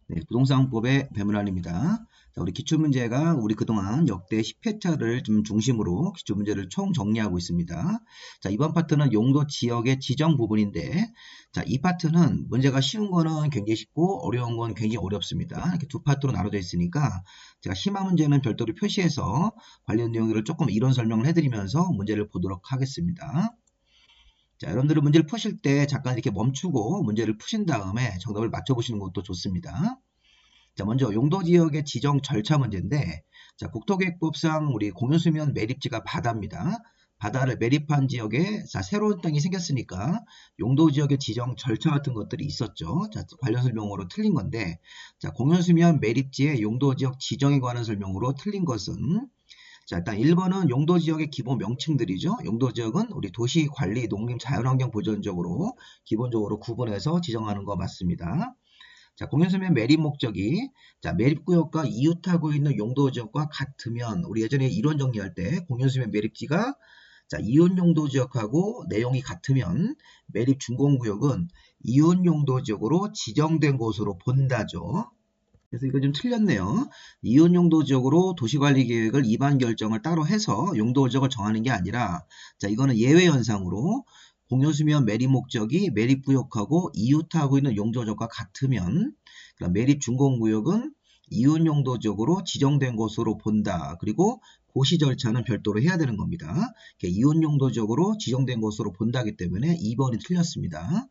네, 부동산법의 배문환입니다. 자, 우리 기출문제가 우리 그동안 역대 10회차를 좀 중심으로 기출문제를 총 정리하고 있습니다. 자, 이번 파트는 용도 지역의 지정 부분인데, 자, 이 파트는 문제가 쉬운 거는 굉장히 쉽고 어려운 건 굉장히 어렵습니다. 이렇게 두 파트로 나눠져 있으니까 제가 심화 문제는 별도로 표시해서 관련 내용들을 조금 이론 설명을 해드리면서 문제를 보도록 하겠습니다. 자, 여러분들은 문제를 푸실 때 잠깐 이렇게 멈추고 문제를 푸신 다음에 정답을 맞춰보시는 것도 좋습니다. 자, 먼저 용도지역의 지정 절차 문제인데, 자, 국토계획법상 우리 공유수면 매립지가 바다입니다. 바다를 매립한 지역에 자, 새로운 땅이 생겼으니까 용도지역의 지정 절차 같은 것들이 있었죠. 자, 관련 설명으로 틀린 건데, 자, 공유수면 매립지의 용도지역 지정에 관한 설명으로 틀린 것은, 자, 일단 1번은 용도지역의 기본 명칭들이죠. 용도지역은 우리 도시관리, 농림, 자연환경 보전적으로 기본적으로 구분해서 지정하는 거 맞습니다. 자, 공연수면 매립 목적이 자, 매립구역과 이웃하고 있는 용도지역과 같으면 우리 예전에 이론 정리할 때 공연수면 매립지가 자, 이웃 용도지역하고 내용이 같으면 매립 준공구역은 이웃 용도지역으로 지정된 곳으로 본다죠. 그래서 이거 좀 틀렸네요. 이웃 용도 지역으로 도시관리 계획을 입안 결정을 따로 해서 용도 지역을 정하는 게 아니라 자, 이거는 예외 현상으로 공유수면 매립 목적이 매립 구역하고 이웃하고 있는 용도 지역과 같으면 그럼 매립 준공구역은 이웃 용도 지역으로 지정된 곳으로 본다. 그리고 고시 절차는 별도로 해야 되는 겁니다. 이웃 용도 지역으로 지정된 곳으로 본다기 때문에 2번이 틀렸습니다.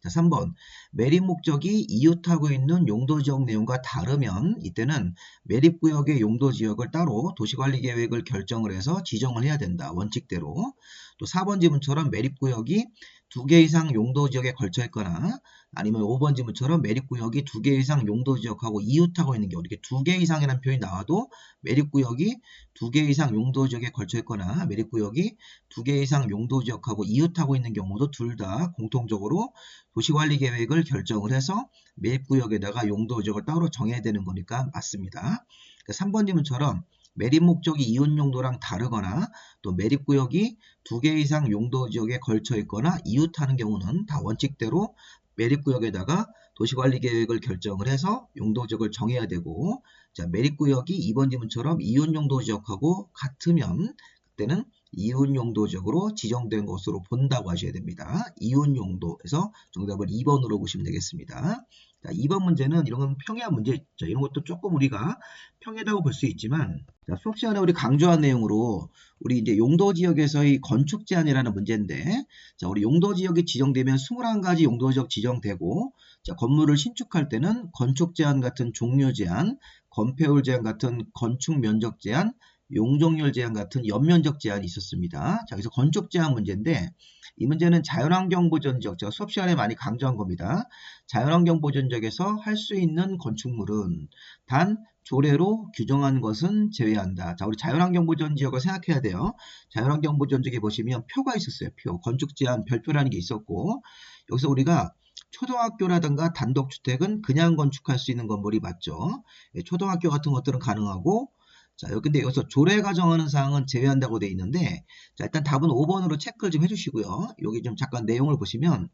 자, 3번. 매립 목적이 이웃하고 있는 용도지역 내용과 다르면 이때는 매립구역의 용도지역을 따로 도시관리계획을 결정을 해서 지정을 해야 된다. 원칙대로. 또 4번 지문처럼 매립구역이 2개 이상 용도지역에 걸쳐 있거나 아니면 5번 지문처럼 매립구역이 2개 이상 용도지역하고 이웃하고 있는 경우 이렇게 2개 이상이라는 표현이 나와도 매립구역이 2개 이상 용도지역에 걸쳐 있거나 매립구역이 2개 이상 용도지역하고 이웃하고 있는 경우도 둘 다 공통적으로 도시관리계획을 결정을 해서 매입구역에다가 용도지역을 따로 정해야 되는 거니까 맞습니다. 3번 질문처럼 매립 목적이 이웃 용도랑 다르거나 또 매립구역이 2개 이상 용도지역에 걸쳐 있거나 이웃하는 경우는 다 원칙대로 매립구역에다가 도시관리계획을 결정을 해서 용도지역을 정해야 되고 자, 매립구역이 2번 지문처럼 이웃 용도지역하고 같으면 그때는 이웃 용도적으로 지정된 것으로 본다고 하셔야 됩니다. 이웃 용도에서 정답을 2번으로 보시면 되겠습니다. 자, 2번 문제는 이런 건 평이한 문제 있죠. 이런 것도 조금 우리가 평이하다고 볼 수 있지만 자, 수업 시간에 우리 강조한 내용으로 우리 이제 용도 지역에서의 건축 제한이라는 문제인데 자, 우리 용도 지역이 지정되면 21가지 용도 지역 지정되고 자, 건물을 신축할 때는 건축 제한 같은 종류 제한, 건폐율 제한 같은 건축 면적 제한, 용적률 제한 같은 연면적 제한이 있었습니다. 자, 그래서 건축 제한 문제인데 이 문제는 자연환경 보전 지역, 제가 수업 시간에 많이 강조한 겁니다. 자연환경 보전 지역에서 할 수 있는 건축물은 단 조례로 규정한 것은 제외한다. 자, 우리 자연환경 보전 지역을 생각해야 돼요. 자연환경 보전 지역에 보시면 표가 있었어요. 표. 건축 제한 별표라는 게 있었고 여기서 우리가 초등학교라든가 단독주택은 그냥 건축할 수 있는 건물이 맞죠. 초등학교 같은 것들은 가능하고 자, 근데 여기서 조례가 정하는 사항은 제외한다고 되어 있는데, 자, 일단 답은 5번으로 체크를 좀 해주시고요. 여기 좀 잠깐 내용을 보시면,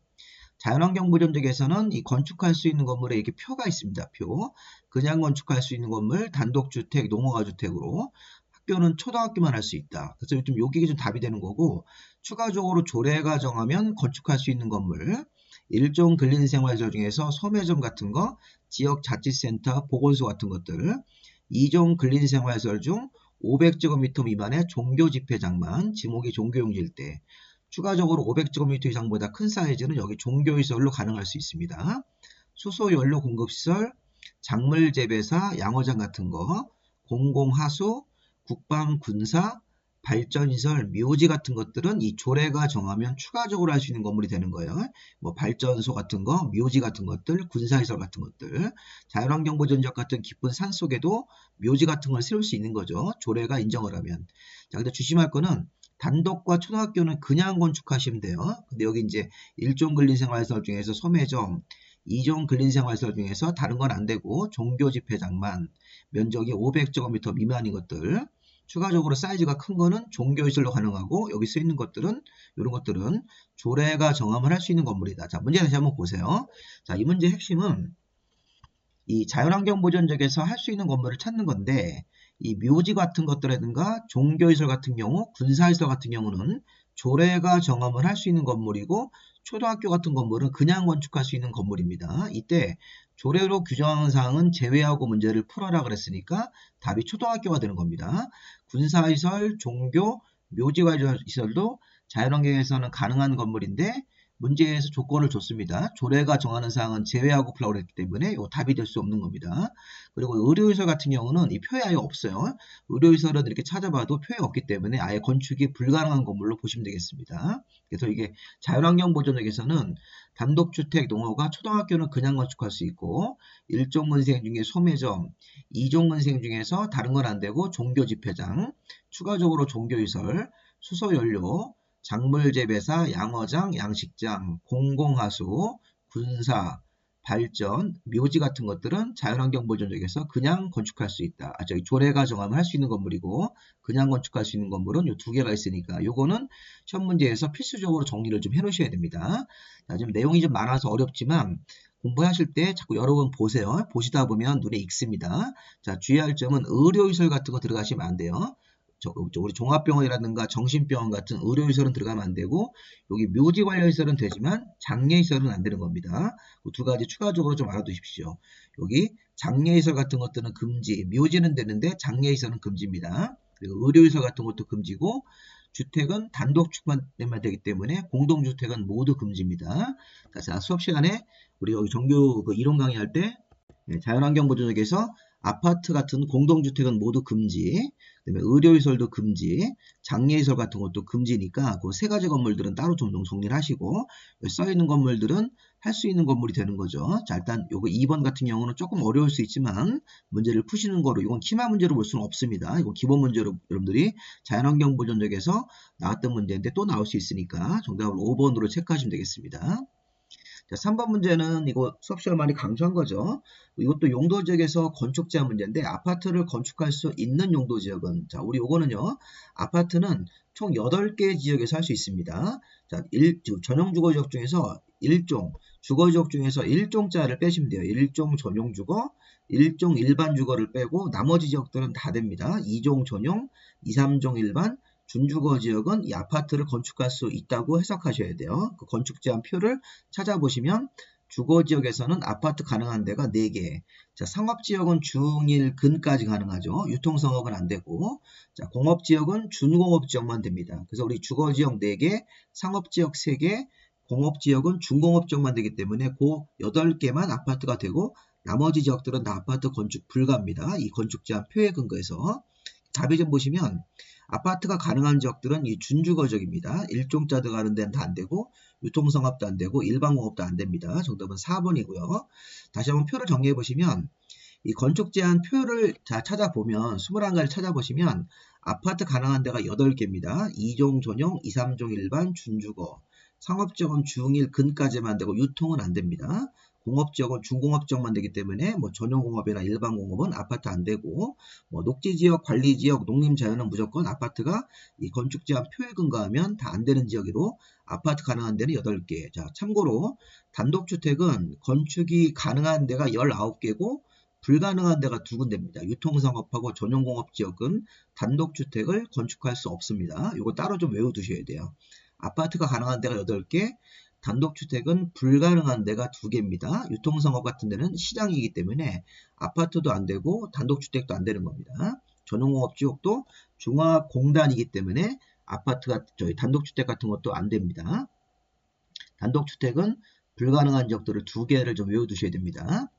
자연환경보전적에서는 이 건축할 수 있는 건물에 이렇게 표가 있습니다. 표. 그냥 건축할 수 있는 건물, 단독주택, 농어가주택으로. 학교는 초등학교만 할 수 있다. 그래서 좀 여기가 좀 답이 되는 거고, 추가적으로 조례가 정하면 건축할 수 있는 건물, 일종 근린생활시설 중에서 소매점 같은 거, 지역자치센터, 보건소 같은 것들, 2종 근린생활시설 중 500제곱미터 미만의 종교집회장만 지목이 종교용지일 때 추가적으로 500제곱미터 이상보다 큰 사이즈는 여기 종교시설로 가능할 수 있습니다. 수소연료 공급시설, 작물재배사, 양어장 같은 거, 공공하수, 국방군사, 발전시설, 묘지 같은 것들은 이 조례가 정하면 추가적으로 할 수 있는 건물이 되는 거예요. 뭐 발전소 같은 거, 묘지 같은 것들, 군사시설 같은 것들, 자연환경보전지역 같은 깊은 산 속에도 묘지 같은 걸 세울 수 있는 거죠. 조례가 인정을 하면. 자, 근데 조심할 거는 단독과 초등학교는 그냥 건축하시면 돼요. 근데 여기 이제 1종 근린생활시설 중에서 소매점, 2종 근린생활시설 중에서 다른 건 안 되고 종교집회장만 면적이 500제곱미터 미만인 것들 추가적으로 사이즈가 큰 거는 종교시설로 가능하고 여기 쓰여 있는 것들은 이런 것들은 조례가 정함을 할 수 있는 건물이다. 자, 문제 다시 한번 보세요. 자, 이 문제의 핵심은 이 자연환경 보존지역에서 할 수 있는 건물을 찾는 건데 이 묘지 같은 것들이라든가 종교시설 같은 경우, 군사시설 같은 경우는 조례가 정함을 할 수 있는 건물이고 초등학교 같은 건물은 그냥 건축할 수 있는 건물입니다. 이때 조례로 규정하는 사항은 제외하고 문제를 풀어라 그랬으니까 답이 초등학교가 되는 겁니다. 군사시설, 종교, 묘지시설도 자연환경에서는 가능한 건물인데 문제에서 조건을 줬습니다. 조례가 정하는 사항은 제외하고 풀라고 그랬기 때문에 이 답이 될 수 없는 겁니다. 그리고 의료시설 같은 경우는 이 표에 아예 없어요. 의료시설은 이렇게 찾아봐도 표에 없기 때문에 아예 건축이 불가능한 건물로 보시면 되겠습니다. 그래서 이게 자연환경 보존역에서는 단독주택 농어가 초등학교는 그냥 건축할 수 있고 일종건생 중에 소매점, 이종건생 중에서 다른 건 안 되고 종교집회장, 추가적으로 종교시설, 수소연료, 작물재배사, 양어장, 양식장, 공공하수, 군사, 발전, 묘지 같은 것들은 자연환경 보존역에서 그냥 건축할 수 있다. 저기 조례가 정하면 할 수 있는 건물이고 그냥 건축할 수 있는 건물은 이 두 개가 있으니까 요거는 시험 문제에서 필수적으로 정리를 좀 해놓으셔야 됩니다. 자, 지금 내용이 좀 많아서 어렵지만 공부하실 때 자꾸 여러 번 보세요. 보시다 보면 눈에 익습니다. 자, 주의할 점은 의료시설 같은 거 들어가시면 안 돼요. 우리 종합병원이라든가 정신병원 같은 의료시설은 들어가면 안 되고 여기 묘지 관련 시설은 되지만 장례시설은 안 되는 겁니다. 그 두 가지 추가적으로 좀 알아두십시오. 여기 장례시설 같은 것들은 금지, 묘지는 되는데 장례시설은 금지입니다. 그리고 의료시설 같은 것도 금지고 주택은 단독주택만 되기 때문에 공동주택은 모두 금지입니다. 자, 수업 시간에 우리 여기 정규 이론 강의할 때 자연환경 보존역에서 아파트 같은 공동주택은 모두 금지, 그다음에 의료시설도 금지, 장례시설 같은 것도 금지니까 그 세 가지 건물들은 따로 좀 정리를 하시고 써있는 건물들은 할 수 있는 건물이 되는 거죠. 자, 일단 요거 2번 같은 경우는 조금 어려울 수 있지만 문제를 푸시는 거로 이건 키마 문제로 볼 수는 없습니다. 이거 기본 문제로 여러분들이 자연환경 보존역에서 나왔던 문제인데 또 나올 수 있으니까 정답을 5번으로 체크하시면 되겠습니다. 자, 3번 문제는 이거 수업 시간 많이 강조한 거죠. 이것도 용도지역에서 건축 제한 문제인데 아파트를 건축할 수 있는 용도지역은 자, 우리 요거는요. 아파트는 총 8개 지역에서 할 수 있습니다. 자, 전용 주거지역 중에서 1종, 주거지역 중에서 1종자를 빼시면 돼요. 1종 전용 주거, 1종 일반 주거를 빼고 나머지 지역들은 다 됩니다. 2종 전용, 2, 3종 일반, 준주거 지역은 이 아파트를 건축할 수 있다고 해석하셔야 돼요. 그 건축 제한 표를 찾아보시면 주거 지역에서는 아파트 가능한 데가 4개. 자, 상업 지역은 중1 근까지 가능하죠. 유통 상업은 안 되고. 자, 공업 지역은 준공업 지역만 됩니다. 그래서 우리 주거 지역 4개, 상업 지역 3개, 공업 지역은 준공업 지역만 되기 때문에 그 8개만 아파트가 되고 나머지 지역들은 다 아파트 건축 불가입니다. 이 건축 제한 표에 근거해서 답이 좀 보시면 아파트가 가능한 지역들은 이 준주거 지역입니다. 일종자 들어가는 데는 다 안 되고 유통상업도 안 되고 일반공업도 안 됩니다. 정답은 4번이고요. 다시 한번 표를 정리해 보시면 이 건축 제한 표를 찾아보면 21가지를 찾아보시면 아파트 가능한 데가 8개입니다. 2종 전용, 2, 3종 일반, 준주거. 상업지역은 중1 근까지만 되고 유통은 안 됩니다. 공업지역은 중공업지역만 되기 때문에 뭐 전용공업이나 일반공업은 아파트 안 되고 뭐 녹지지역, 관리지역, 농림자연은 무조건 아파트가 이 건축제한 표에 근거하면 다 안 되는 지역으로 아파트 가능한 데는 8개. 자, 참고로 단독주택은 건축이 가능한 데가 19개고 불가능한 데가 2군데입니다. 유통상업하고 전용공업지역은 단독주택을 건축할 수 없습니다. 이거 따로 좀 외워두셔야 돼요. 아파트가 가능한 데가 8개, 단독주택은 불가능한 데가 2개입니다. 유통상업 같은 데는 시장이기 때문에 아파트도 안 되고 단독주택도 안 되는 겁니다. 전용공업지역도 종합공단이기 때문에 아파트가 단독주택 같은 것도 안 됩니다. 단독주택은 불가능한 지역들을 2개를 좀 외워두셔야 됩니다.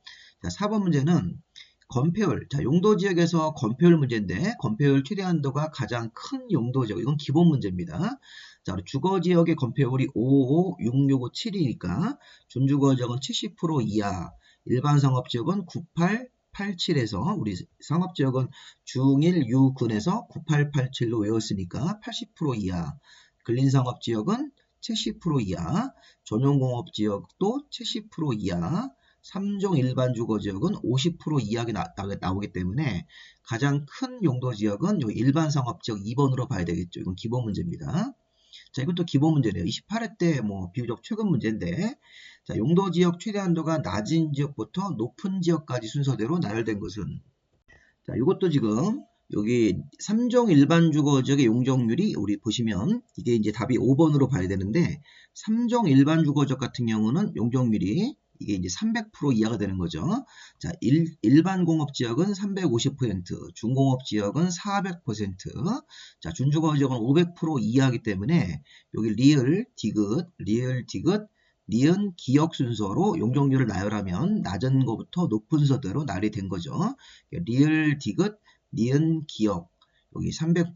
자, 4번 문제는 건폐율, 자, 용도지역에서 건폐율 문제인데 건폐율 최대 한도가 가장 큰 용도지역, 이건 기본 문제입니다. 자, 주거지역의 건폐율이 555, 6657, 7이니까 준주거지역은 70% 이하, 일반 상업지역은 98, 87에서 우리 상업지역은 중1, 유근에서 9887로 외웠으니까 80% 이하, 근린상업지역은 70% 이하, 전용공업지역도 70% 이하, 3종 일반 주거지역은 50% 이하가 나오기 때문에 가장 큰 용도지역은 일반 상업지역 2번으로 봐야 되겠죠. 이건 기본 문제입니다. 자, 이것도 기본 문제네요. 28회 때 뭐 비교적 최근 문제인데 자, 용도 지역 최대 한도가 낮은 지역부터 높은 지역까지 순서대로 나열된 것은, 자, 이것도 지금 여기 3종 일반 주거 지역의 용적률이 우리 보시면 이게 이제 답이 5번으로 봐야 되는데 3종 일반 주거 지역 같은 경우는 용적률이 이게 이제 300% 이하가 되는 거죠. 자, 일반 공업 지역은 350%, 중공업 지역은 400%, 자, 준주거 지역은 500% 이하이기 때문에 여기 리을, 디귿, 니은, 기역 순서로 용적률을 나열하면 낮은 것부터 높은 순서대로 나열이 된 거죠. 리을, 디귿, 니은, 기역, 여기 300%,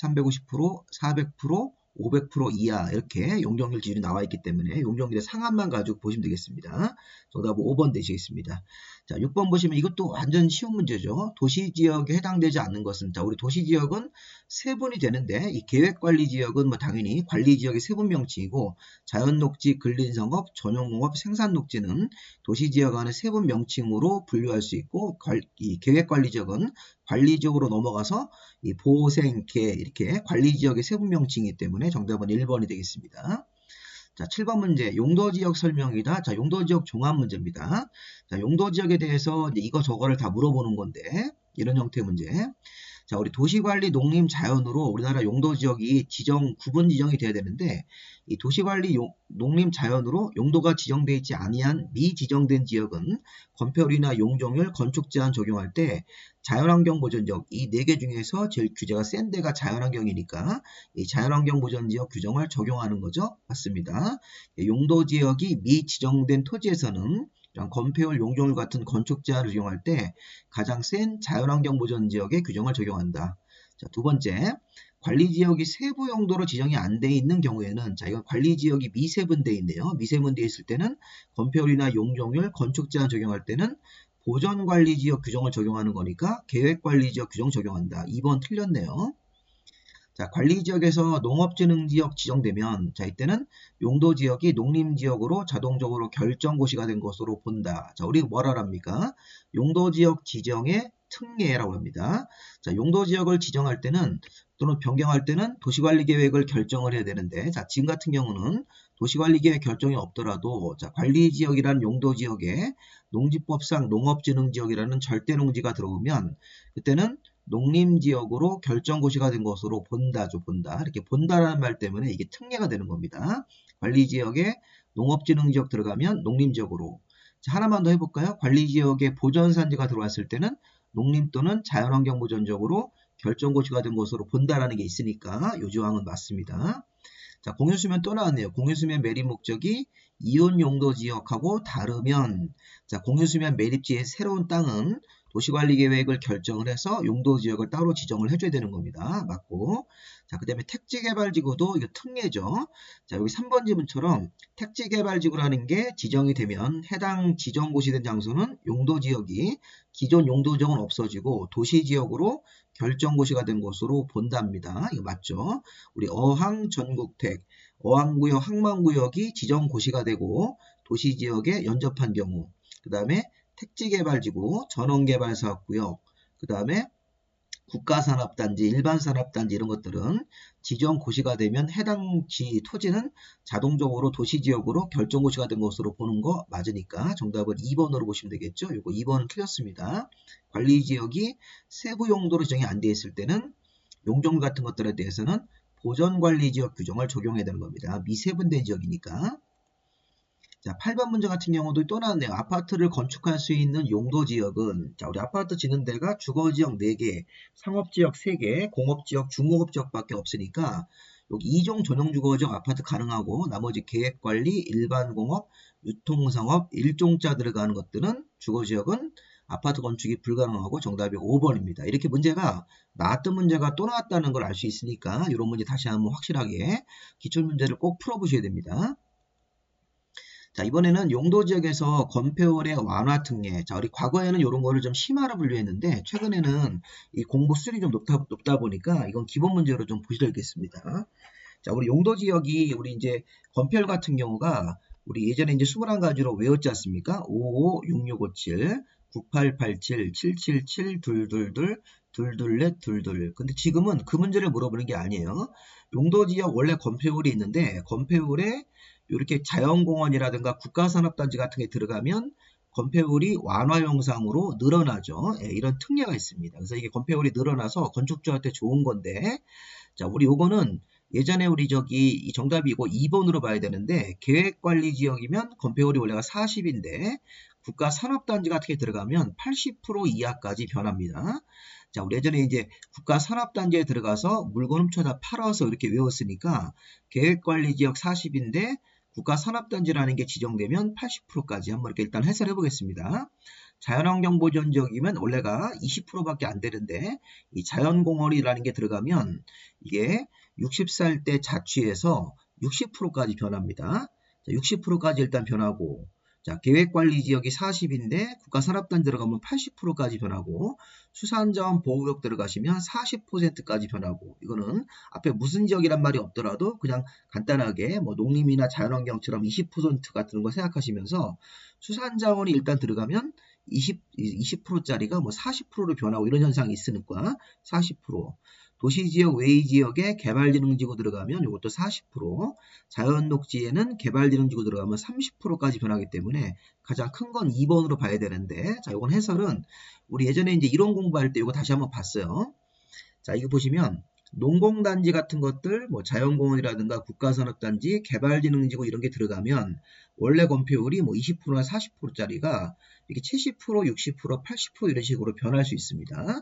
350%, 400%, 500% 이하 이렇게 용적률 기준이 나와 있기 때문에 용적률의 상한만 가지고 보시면 되겠습니다. 정답은 5번 되시겠습니다. 자, 6번 보시면 이것도 완전 쉬운 문제죠. 도시지역에 해당되지 않는 것은, 자, 우리 도시지역은 세분이 되는데 이 계획관리지역은 뭐 당연히 관리지역의 세분 명칭이고 자연녹지, 근린성업, 전용공업, 생산녹지는 도시지역 안에 세분 명칭으로 분류할 수 있고 이 계획관리지역은 관리지역으로 넘어가서 이 보생계 이렇게 관리지역의 세분 명칭이기 때문에 정답은 1번이 되겠습니다. 자, 7번 문제, 용도지역 설명이다. 자, 용도지역 종합 문제입니다. 자, 용도지역에 대해서 이제 이거 저거를 다 물어보는 건데, 이런 형태의 문제. 자, 우리 도시관리 농림 자연으로 우리나라 용도지역이 구분 지정이 돼야 되는데, 이 도시관리 농림 자연으로 용도가 지정되어 있지 아니한 미지정된 지역은 건폐율이나 용적률, 건축 제한 적용할 때 자연환경 보전지역 이 4개 중에서 제일 규제가 센 데가 자연환경이니까 이 자연환경 보전지역 규정을 적용하는 거죠. 맞습니다. 용도지역이 미지정된 토지에서는 이런 건폐율, 용적률 같은 건축 제한을 적용할 때 가장 센 자연환경 보전지역의 규정을 적용한다. 자, 두 번째, 관리지역이 세부 용도로 지정이 안 돼 있는 경우에는, 자, 이건 관리지역이 미세분되어 있네요. 미세분되어 있을 때는 건폐율이나 용적률, 건축 제한 적용할 때는 보전관리지역 규정을 적용하는 거니까 계획관리지역 규정 적용한다. 2번 틀렸네요. 자, 관리지역에서 농업진흥지역 지정되면, 자, 이때는 용도지역이 농림지역으로 자동적으로 결정고시가 된 것으로 본다. 자, 우리 뭐라 합니까? 용도지역 지정의 특례라고 합니다. 자, 용도지역을 지정할 때는 또는 변경할 때는 도시관리계획을 결정을 해야 되는데, 자, 지금 같은 경우는 도시관리계획 결정이 없더라도, 자, 관리지역이라는 용도지역에 농지법상 농업진흥지역이라는 절대농지가 들어오면 그때는 농림지역으로 결정고시가 된 것으로 본다죠, 본다. 이렇게 본다라는 말 때문에 이게 특례가 되는 겁니다. 관리지역에 농업진흥지역 들어가면 농림지역으로. 자, 하나만 더 해볼까요? 관리지역에 보전산지가 들어왔을 때는 농림 또는 자연환경보전지역으로 결정고시가 된 것으로 본다라는 게 있으니까 이 조항은 맞습니다. 자, 공유수면 또 나왔네요. 공유수면 매립 목적이 이온 용도지역하고 다르면, 자, 공유수면 매립지의 새로운 땅은 도시관리계획을 결정을 해서 용도지역을 따로 지정을 해줘야 되는 겁니다. 맞고. 자, 그 다음에 택지개발지구도 이거 특례죠. 자, 여기 3번 지문처럼 택지개발지구라는 게 지정이 되면 해당 지정고시된 장소는 용도지역이 기존 용도지역은 없어지고 도시지역으로 결정고시가 된 것으로 본답니다. 이거 맞죠? 우리 어항 전국택, 어항구역, 항만구역이 지정고시가 되고 도시지역에 연접한 경우, 그 다음에 택지개발지구, 전원개발사업구역, 그 다음에 국가산업단지, 일반산업단지 이런 것들은 지정고시가 되면 해당 토지는 자동적으로 도시지역으로 결정고시가 된 것으로 보는 거 맞으니까 정답은 2번으로 보시면 되겠죠. 이거 2번은 틀렸습니다. 관리지역이 세부 용도로 지정이 안 되어 있을 때는 용적률 같은 것들에 대해서는 보전관리지역 규정을 적용해야 되는 겁니다. 미세분된 지역이니까. 자, 8번 문제 같은 경우도 또 나왔네요. 아파트를 건축할 수 있는 용도지역은, 자, 우리 아파트 짓는 데가 주거지역 4개, 상업지역 3개, 공업지역, 중공업지역밖에 없으니까 여기 2종 전용주거지역 아파트 가능하고 나머지 계획관리, 일반공업, 유통상업, 일종자 들어가는 것들은 주거지역은 아파트 건축이 불가능하고 정답이 5번입니다. 이렇게 문제가 나왔던 문제가 또 나왔다는 걸 알 수 있으니까 이런 문제 다시 한번 확실하게 기출문제를 꼭 풀어보셔야 됩니다. 자, 이번에는 용도지역에서 건폐율의 완화 특례. 자, 우리 과거에는 이런 거를 좀 심화로 분류했는데 최근에는 이 공부 수준이 좀 높다 보니까 이건 기본 문제로 좀 보시겠습니다. 자, 우리 용도지역이 우리 이제 건폐율 같은 경우가 우리 예전에 이제 21가지로 외웠지 않습니까? 55, 6657, 9887, 777, 222, 224, 22. 근데 지금은 그 문제를 물어보는 게 아니에요. 용도지역 원래 건폐율이 있는데 건폐율의 이렇게 자연공원이라든가 국가산업단지 같은 게 들어가면 건폐율이 완화 현상으로 늘어나죠. 예, 이런 특례가 있습니다. 그래서 이게 건폐율이 늘어나서 건축주한테 좋은 건데, 자, 우리 요거는 예전에 우리 이 정답이 이거 2번으로 봐야 되는데, 계획관리지역이면 건폐율이 원래가 40인데, 국가산업단지 같은 게 들어가면 80% 이하까지 변합니다. 자, 우리 예전에 이제 국가산업단지에 들어가서 물건 훔쳐다 팔아서 이렇게 외웠으니까, 계획관리지역 40인데, 국가산업단지라는 게 지정되면 80%까지 한번 이렇게 일단 해설해 보겠습니다. 자연환경보전지역이면 원래가 20%밖에 안 되는데 이 자연공원이라는 게 들어가면 이게 60살 때 자취해서 60%까지 변합니다. 60%까지 일단 변하고, 자, 계획관리지역이 40인데 국가산업단지 들어가면 80%까지 변하고, 수산자원 보호구역 들어가시면 40%까지 변하고, 이거는 앞에 무슨 지역이란 말이 없더라도 그냥 간단하게 뭐 농림이나 자연환경처럼 20% 같은 거 생각하시면서 수산자원이 일단 들어가면 20%짜리가 뭐 40%로 변하고 이런 현상이 있으니까 40%. 도시지역 외의지역에 개발진흥지구 들어가면 이것도 40%, 자연녹지에는 개발진흥지구 들어가면 30%까지 변하기 때문에 가장 큰 건 2번으로 봐야 되는데, 자, 이건 해설은 우리 예전에 이제 이론 공부할 때 이거 다시 한번 봤어요. 자, 이거 보시면 농공단지 같은 것들, 뭐 자연공원이라든가 국가산업단지, 개발진흥지구 이런 게 들어가면 원래 건폐율이 뭐 20%나 40%짜리가 이렇게 70%, 60%, 80% 이런 식으로 변할 수 있습니다.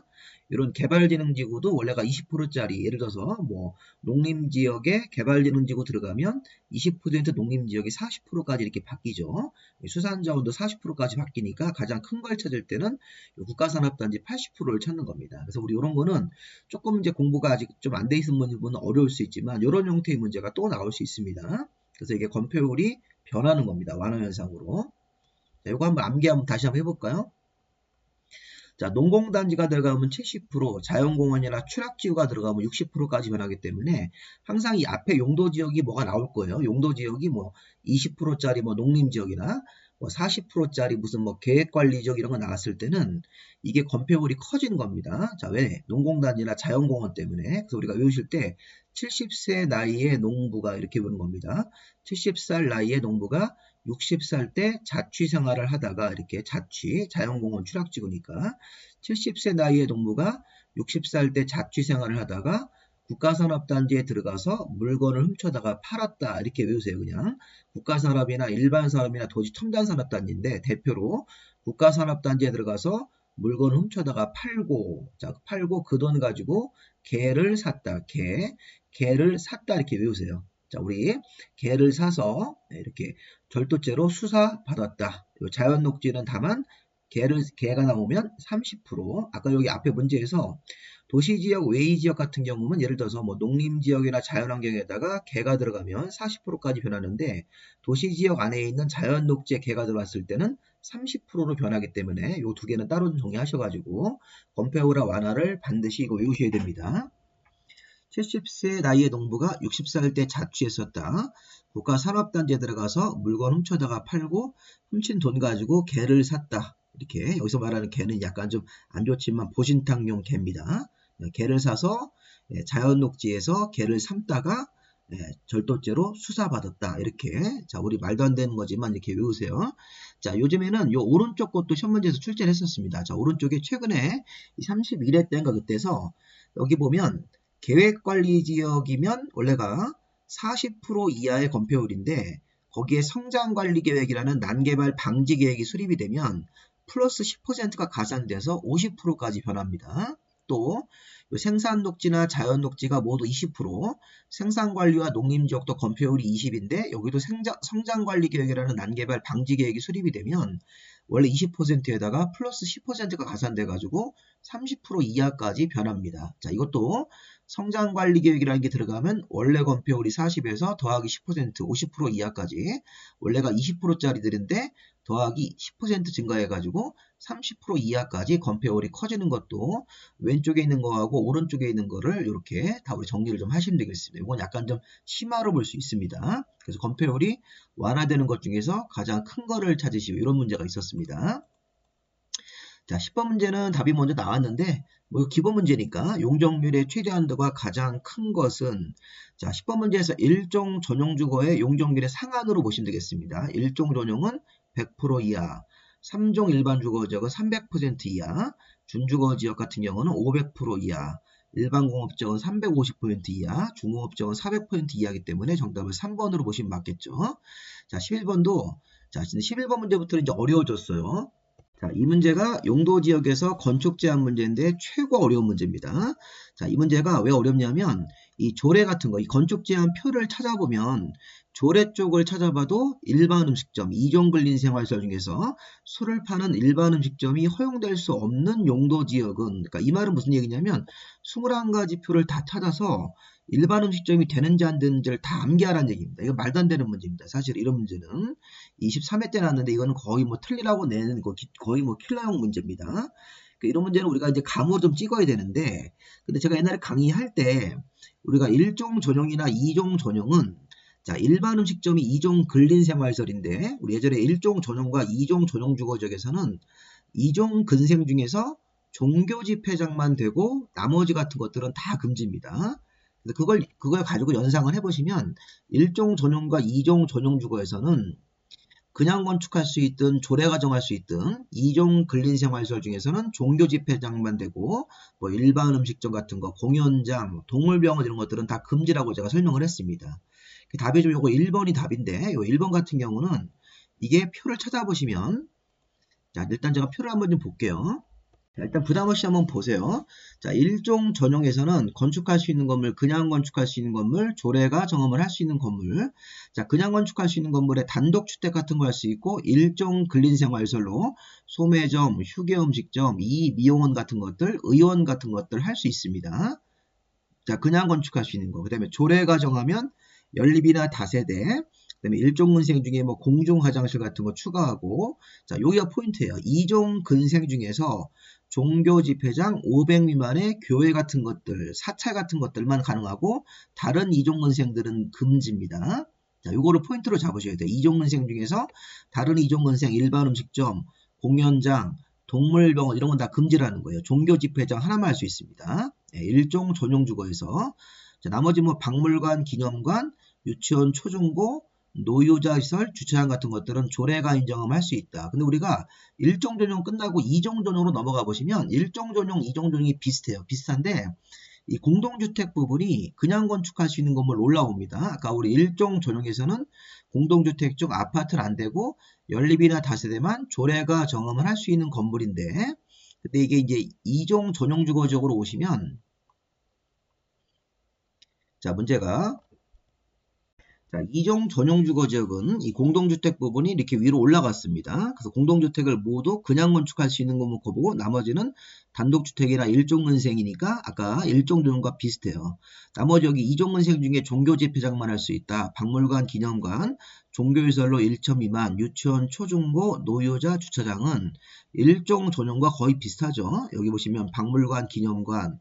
이런 개발진흥지구도 원래가 20%짜리, 예를 들어서 뭐 농림지역에 개발진흥지구 들어가면 20% 농림지역이 40%까지 이렇게 바뀌죠. 수산자원도 40%까지 바뀌니까 가장 큰 걸 찾을 때는 국가산업단지 80%를 찾는 겁니다. 그래서 우리 이런 거는 조금 이제 공부가 아직 좀 안 돼 있는 분은 어려울 수 있지만 이런 형태의 문제가 또 나올 수 있습니다. 그래서 이게 건폐율이 변하는 겁니다. 완화 현상으로. 자, 이거 한번 암기 한번 다시 한번 해볼까요? 자, 농공단지가 들어가면 70%, 자연공원이나 추락지구가 들어가면 60%까지 변하기 때문에 항상 이 앞에 용도지역이 뭐가 나올 거예요. 용도지역이 뭐 20%짜리 뭐 농림지역이나 뭐 40%짜리 무슨 뭐 계획관리지역 이런 거 나왔을 때는 이게 건폐율이 커지는 겁니다. 자, 왜? 농공단지나 자연공원 때문에. 그래서 우리가 외우실 때 70세 나이의 농부가 이렇게 보는 겁니다. 70살 나이의 농부가 60살 때 자취 생활을 하다가 이렇게 자연공원 추락지구니까 70세 나이의 농부가 60살 때 자취 생활을 하다가 국가산업단지에 들어가서 물건을 훔쳐다가 팔았다. 이렇게 외우세요. 그냥 국가산업이나 일반산업이나 도시 첨단산업단지인데 대표로 국가산업단지에 들어가서 물건을 훔쳐다가 팔고, 자, 팔고 그 돈 가지고 개를 샀다. 개를 샀다. 이렇게 외우세요. 자, 우리 개를 사서 이렇게 절도죄로 수사받았다. 자연녹지는 다만 개가 나오면 30%. 아까 여기 앞에 문제에서 도시지역, 외의지역 같은 경우는 예를 들어서 뭐 농림지역이나 자연환경에다가 개가 들어가면 40%까지 변하는데 도시지역 안에 있는 자연녹지에 개가 들어왔을 때는 30%로 변하기 때문에 이 두 개는 따로 좀 정리하셔가지고 건폐율화 완화를 반드시 이거 외우셔야 됩니다. 70세 나이의 농부가 60살 때 자취했었다. 국가산업단지에 들어가서 물건 훔쳐다가 팔고 훔친 돈 가지고 개를 샀다. 이렇게 여기서 말하는 개는 약간 좀 안 좋지만 보신탕용 개입니다. 개를 사서 자연녹지에서 개를 삶다가 절도죄로 수사받았다. 이렇게. 자, 우리 말도 안 되는 거지만 이렇게 외우세요. 자, 요즘에는 요 오른쪽 것도 시험 문제에서 출제를 했었습니다. 자, 오른쪽에 최근에 31회 때인가 그때서 여기 보면 계획관리지역이면 원래가 40% 이하의 건폐율인데 거기에 성장관리계획이라는 난개발 방지계획이 수립이 되면 플러스 10%가 가산돼서 50%까지 변합니다. 또 생산녹지나 자연녹지가 모두 20%, 생산관리와 농림지역도 건폐율이 20인데 여기도 성장관리계획이라는 난개발 방지계획이 수립이 되면 원래 20%에다가 플러스 10%가 가산돼가지고 30% 이하까지 변합니다. 자, 이것도 성장관리계획이라는 게 들어가면 원래 건폐율이 40에서 더하기 10%, 50% 이하까지 원래가 20%짜리들인데 더하기 10% 증가해가지고 30% 이하까지 건폐율이 커지는 것도 왼쪽에 있는 거하고 오른쪽에 있는 거를 이렇게 다 우리 정리를 좀 하시면 되겠습니다. 이건 약간 좀 심화로 볼 수 있습니다. 그래서 건폐율이 완화되는 것 중에서 가장 큰 거를 찾으시고 이런 문제가 있었습니다. 자, 10번 문제는 답이 먼저 나왔는데 뭐 기본 문제니까 용적률의 최대 한도가 가장 큰 것은 자, 10번 문제에서 일종 전용 주거의 용적률의 상한으로 보시면 되겠습니다. 일종 전용은 100% 이하, 3종 일반 주거 지역은 300% 이하, 준주거 지역 같은 경우는 500% 이하, 일반 공업지역은 350% 이하, 중공업지역은 400% 이하이기 때문에 정답을 3번으로 보시면 맞겠죠. 자, 11번도 자, 11번 문제부터는 이제 어려워졌어요. 자, 이 문제가 용도 지역에서 건축 제한 문제인데 최고 어려운 문제입니다. 자, 이 문제가 왜 어렵냐면 이 조례 같은 거, 이 건축 제한 표를 찾아보면 조례 쪽을 찾아봐도 일반 음식점, 이종 근린 생활시설 중에서 술을 파는 일반 음식점이 허용될 수 없는 용도 지역은 그러니까 이 말은 무슨 얘기냐면 21가지 표를 다 찾아서 일반 음식점이 되는지 안 되는지를 다 암기하라는 얘기입니다. 이거 말도 안 되는 문제입니다. 사실 이런 문제는 23회 때 나왔는데 이거는 거의 뭐 틀리라고 내는 거 거의 뭐 킬러형 문제입니다. 그러니까 이런 문제는 우리가 이제 감으로 좀 찍어야 되는데 근데 제가 옛날에 강의할 때 우리가 1종 전용이나 2종 전용은 자, 일반 음식점이 2종 근린 생활시설인데 우리 예전에 1종 전용과 2종 전용 주거지역에서는 2종 근생 중에서 종교 집회장만 되고 나머지 같은 것들은 다 금지입니다. 그걸 가지고 연상을 해보시면 1종 전용과 2종 전용 주거에서는 그냥 건축할 수 있든 조례가 정할 수 있든 2종 근린생활시설 중에서는 종교 집회장만 되고 뭐 일반 음식점 같은 거, 공연장, 동물병원 이런 것들은 다 금지라고 제가 설명을 했습니다. 답이 좀 요거 1번이 답인데 요 1번 같은 경우는 이게 표를 찾아보시면 자, 일단 제가 표를 한번 좀 볼게요. 자, 일단 부담 없이 한번 보세요. 자, 1종 전용에서는 건축할 수 있는 건물, 그냥 건축할 수 있는 건물, 조례가 정함을 할 수 있는 건물. 자, 그냥 건축할 수 있는 건물에 단독주택 같은 거 할 수 있고, 1종 근린생활시설로 소매점, 휴게음식점, 미용원 같은 것들, 의원 같은 것들 할 수 있습니다. 자, 그냥 건축할 수 있는 거. 그 다음에 조례가 정하면 연립이나 다세대, 그다음에 1종 근생 중에 뭐 공중 화장실 같은 거 추가하고 자, 여기가 포인트예요. 2종 근생 중에서 종교 집회장 500 미만의 교회 같은 것들, 사찰 같은 것들만 가능하고 다른 2종 근생들은 금지입니다. 자, 요거를 포인트로 잡으셔야 돼요. 2종 근생 중에서 다른 2종 근생 일반 음식점, 공연장, 동물병원 이런 건 다 금지라는 거예요. 종교 집회장 하나만 할 수 있습니다. 네, 1종 전용 주거에서 자, 나머지 뭐 박물관, 기념관, 유치원, 초중고, 노유자시설, 주차장 같은 것들은 조례가 인정을 할 수 있다. 근데 우리가 1종 전용 끝나고 2종 전용으로 넘어가 보시면 1종 전용, 2종 전용이 비슷해요. 비슷한데 이 공동주택 부분이 그냥 건축할 수 있는 건물 올라옵니다. 아까 우리 1종 전용에서는 공동주택 쪽 아파트는 안 되고 연립이나 다세대만 조례가 정함을 할 수 있는 건물인데 근데 이게 이제 2종 전용 주거지역으로 오시면 자, 문제가 자, 2종 전용 주거지역은 이 공동주택 부분이 이렇게 위로 올라갔습니다. 그래서 공동주택을 모두 그냥 건축할 수 있는 것만 보고 나머지는 단독주택이나 1종 근생이니까 아까 1종 전용과 비슷해요. 나머지 여기 2종 근생 중에 종교 집회장만 할 수 있다. 박물관, 기념관, 종교시설로 1천 미만, 유치원, 초중고, 노유자, 주차장은 1종 전용과 거의 비슷하죠. 여기 보시면 박물관, 기념관,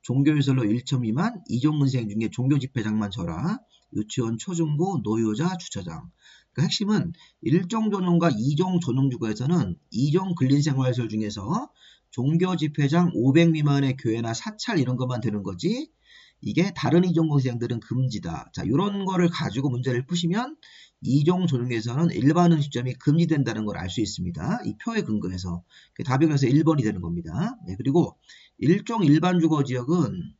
종교시설로 1천 미만, 2종 근생 중에 종교 집회장만 쳐라. 유치원, 초중고, 노유자, 주차장. 그러니까 핵심은 1종 전용과 2종 전용 주거에서는 2종 근린생활시설 중에서 종교 집회장 500 미만의 교회나 사찰 이런 것만 되는 거지 이게 다른 2종 근생들은 금지다. 자, 이런 거를 가지고 문제를 푸시면 2종 전용에서는 일반 음식점이 금지된다는 걸 알 수 있습니다. 이 표에 근거해서. 답이 그래서 1번이 되는 겁니다. 네, 그리고 1종 일반 주거지역은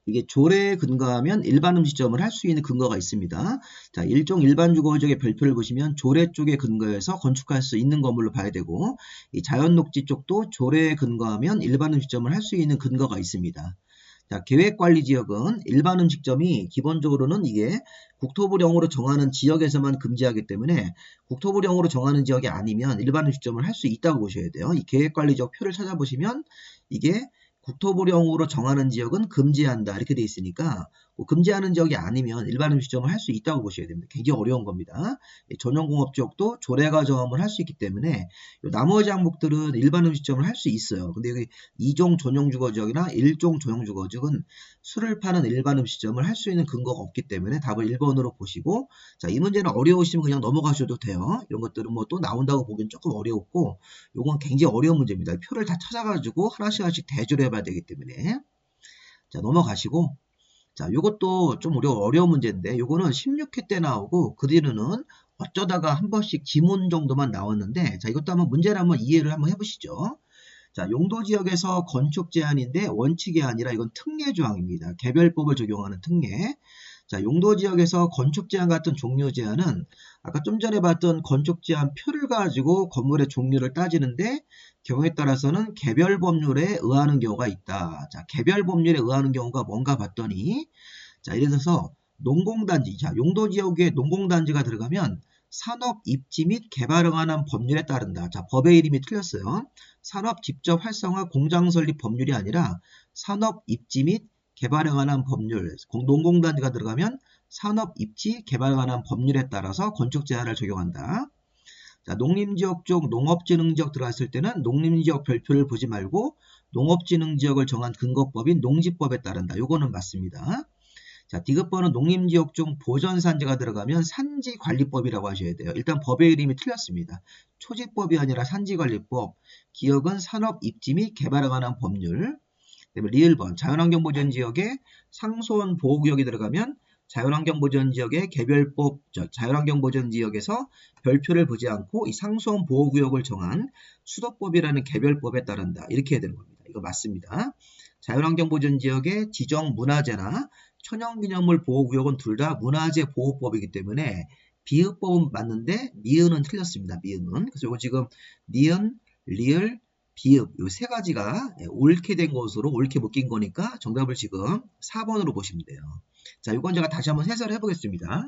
이게 조례에 근거하면 일반 음식점을 할 수 있는 근거가 있습니다. 자, 1종 일반 주거지역의 별표를 보시면 조례 쪽에 근거해서 건축할 수 있는 건물로 봐야 되고 이 자연녹지 쪽도 조례에 근거하면 일반 음식점을 할 수 있는 근거가 있습니다. 자, 계획관리지역은 일반 음식점이 기본적으로는 이게 국토부령으로 정하는 지역에서만 금지하기 때문에 국토부령으로 정하는 지역이 아니면 일반 음식점을 할 수 있다고 보셔야 돼요. 이 계획관리지역 표를 찾아보시면 이게 국토부령으로 정하는 지역은 금지한다 이렇게 돼 있으니까 금지하는 지역이 아니면 일반 음식점을 할 수 있다고 보셔야 됩니다. 굉장히 어려운 겁니다. 전용공업 지역도 조례가 정함을 할 수 있기 때문에 나머지 항목들은 일반 음식점을 할 수 있어요. 근데 여기 2종 전용주거지역이나 1종 전용주거지역은 술을 파는 일반 음식점을 할 수 있는 근거가 없기 때문에 답을 1번으로 보시고, 자, 이 문제는 어려우시면 그냥 넘어가셔도 돼요. 이런 것들은 뭐 또 나온다고 보기엔 조금 어려웠고, 요건 굉장히 어려운 문제입니다. 표를 다 찾아가지고 하나씩 대조를 해봐야 되기 때문에. 자, 넘어가시고, 자, 요것도 좀 어려운 문제인데, 요거는 16회 때 나오고, 그 뒤로는 어쩌다가 한 번씩 지문 정도만 나왔는데, 자, 이것도 한번 문제를 한번 이해를 한번 해보시죠. 자, 용도지역에서 건축 제한인데 원칙이 아니라 이건 특례 조항입니다. 개별법을 적용하는 특례. 자, 용도지역에서 건축 제한 같은 종류 제한은 아까 좀 전에 봤던 건축 제한 표를 가지고 건물의 종류를 따지는데 경우에 따라서는 개별 법률에 의하는 경우가 있다. 자, 개별 법률에 의하는 경우가 뭔가 봤더니, 자, 예를 들어서 농공단지, 자, 용도지역에 농공단지가 들어가면 산업 입지 및 개발에 관한 법률에 따른다. 자, 법의 이름이 틀렸어요. 산업 직접 활성화 공장 설립 법률이 아니라 산업 입지 및 개발에 관한 법률, 농공단지가 들어가면 산업 입지 개발에 관한 법률에 따라서 건축 제한을 적용한다. 자, 농림지역 쪽 농업진흥지역 들어갔을 때는 농림지역 별표를 보지 말고 농업진흥지역을 정한 근거법인 농지법에 따른다. 요거는 맞습니다. 자, 디귿번은 농림지역 중 보전산지가 들어가면 산지관리법이라고 하셔야 돼요. 일단 법의 이름이 틀렸습니다. 초지법이 아니라 산지관리법. 기역은 산업입지 및 개발에 관한 법률. 그다음에 리을번 자연환경보전지역에 상수원 보호구역이 들어가면 자연환경보전지역의 개별법, 자연환경보전지역에서 별표를 보지 않고 이 상수원 보호구역을 정한 수도법이라는 개별법에 따른다. 이렇게 해야 되는 겁니다. 이거 맞습니다. 자연환경보전지역의 지정문화재나 천연기념물 보호구역은 둘 다 문화재 보호법이기 때문에 비읍법은 맞는데 미은은 틀렸습니다. 미은은. 그래서 이거 지금 니은, 리을, 비읍 이 세 가지가 옳게 된 것으로 옳게 묶인 거니까 정답을 지금 4번으로 보시면 돼요. 자, 이건 제가 다시 한번 해설해 보겠습니다.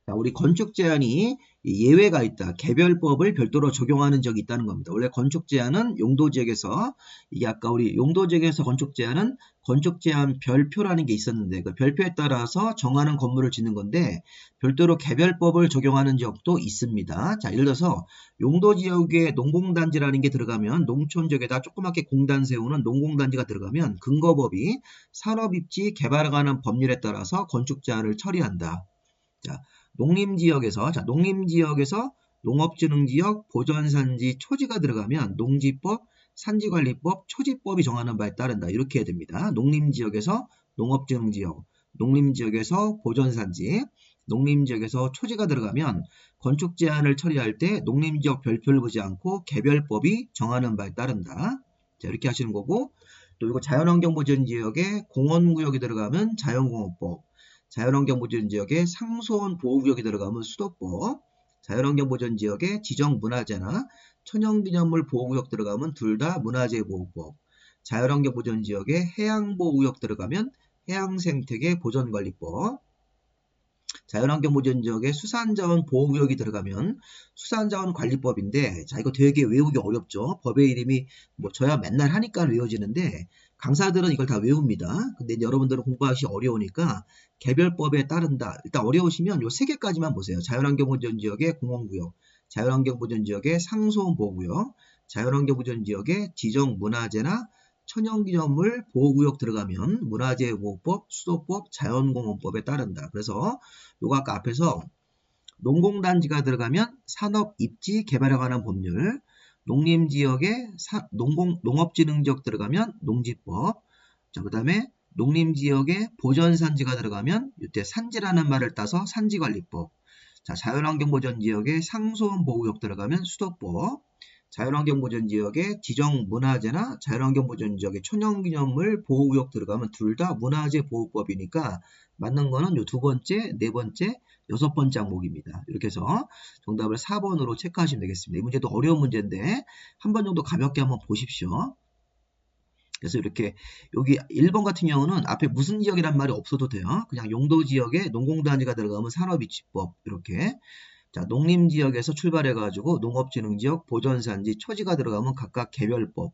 자, 우리 건축 제한이 예외가 있다. 개별법을 별도로 적용하는 적이 있다는 겁니다. 원래 건축 제한은 용도지역에서, 이게 아까 우리 용도지역에서 건축 제한은 건축 제한 별표라는 게 있었는데 그 별표에 따라서 정하는 건물을 짓는 건데 별도로 개별법을 적용하는 적도 있습니다. 자, 예를 들어서 용도지역에 농공단지라는 게 들어가면 농촌지역에다 조그맣게 공단 세우는 농공단지가 들어가면 근거법이 산업입지 개발에 관한 법률에 따라서 건축 제한을 처리한다. 자, 농림지역에서 농업진흥지역, 보전산지, 초지가 들어가면 농지법, 산지관리법, 초지법이 정하는 바에 따른다. 이렇게 해야 됩니다. 농림지역에서 농업진흥지역, 농림지역에서 보전산지, 농림지역에서 초지가 들어가면 건축 제한을 처리할 때 농림지역 별표를 보지 않고 개별법이 정하는 바에 따른다. 자, 이렇게 하시는 거고, 또 이거 자연환경보전지역에 공원구역이 들어가면 자연공업법, 자연환경보전지역에 상수원 보호구역이 들어가면 수도법, 자연환경보전지역에 지정문화재나 천연기념물 보호구역 들어가면 둘 다 문화재보호법, 자연환경보전지역에 해양보호구역 들어가면 해양생태계 보전관리법, 자연환경보전지역에 수산자원 보호구역이 들어가면 수산자원관리법인데, 자, 이거 되게 외우기 어렵죠. 법의 이름이 뭐 저야 맨날 하니까 외워지는데 강사들은 이걸 다 외웁니다. 근데 여러분들은 공부하기 어려우니까 개별법에 따른다. 일단 어려우시면 요 세 개까지만 보세요. 자연환경보전지역의 공원구역, 자연환경보전지역의 상수원 보호구역, 자연환경보전지역의 지정문화재나 천연기념물 보호구역 들어가면 문화재보호법, 수도법, 자연공원법에 따른다. 그래서 요거 아까 앞에서 농공단지가 들어가면 산업입지 개발에 관한 법률, 농림지역에 농업진흥지역 들어가면 농지법, 자, 그 다음에 농림지역에 보전산지가 들어가면 이때 산지라는 말을 따서 산지관리법, 자, 자연환경보전지역에 상수원 보호구역 들어가면 수도법, 자연환경보전지역에 지정문화재나 자연환경보전지역에 천연기념물 보호구역 들어가면 둘 다 문화재보호법이니까 맞는 거는 요 두 번째, 네 번째, 여섯 번째 항목입니다. 이렇게 해서 정답을 4번으로 체크하시면 되겠습니다. 이 문제도 어려운 문제인데 한 번 정도 가볍게 한번 보십시오. 그래서 이렇게 여기 1번 같은 경우는 앞에 무슨 지역이란 말이 없어도 돼요. 그냥 용도지역에 농공단지가 들어가면 산업입지법 이렇게. 자, 농림지역에서 출발해가지고 농업진흥지역, 보전산지, 초지가 들어가면 각각 개별법,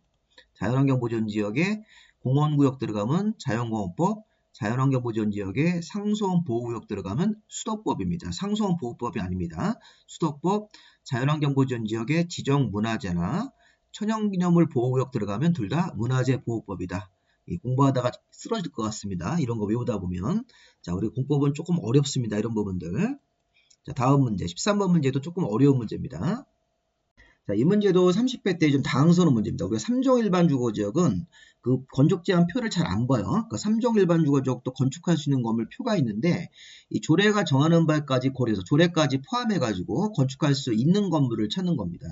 자연환경보전지역에 공원구역 들어가면 자연공원법, 자연환경 보전 지역에 상수원 보호구역 들어가면 수도법입니다. 상수원 보호법이 아닙니다. 수도법, 자연환경 보전 지역에 지정문화재나 천연기념물 보호구역 들어가면 둘 다 문화재 보호법이다. 공부하다가 쓰러질 것 같습니다. 이런 거 외우다 보면. 자, 우리 공법은 조금 어렵습니다. 이런 부분들. 자, 다음 문제. 13번 문제도 조금 어려운 문제입니다. 자, 이 문제도 30회 때 좀 당황스러운 문제입니다. 우리가 3종 일반 주거지역은 그 건축 제한 표를 잘 안 봐요. 그러니까 3종 일반 주거지역도 건축할 수 있는 건물 표가 있는데 이 조례가 정하는 바까지 고려해서 조례까지 포함해가지고 건축할 수 있는 건물을 찾는 겁니다.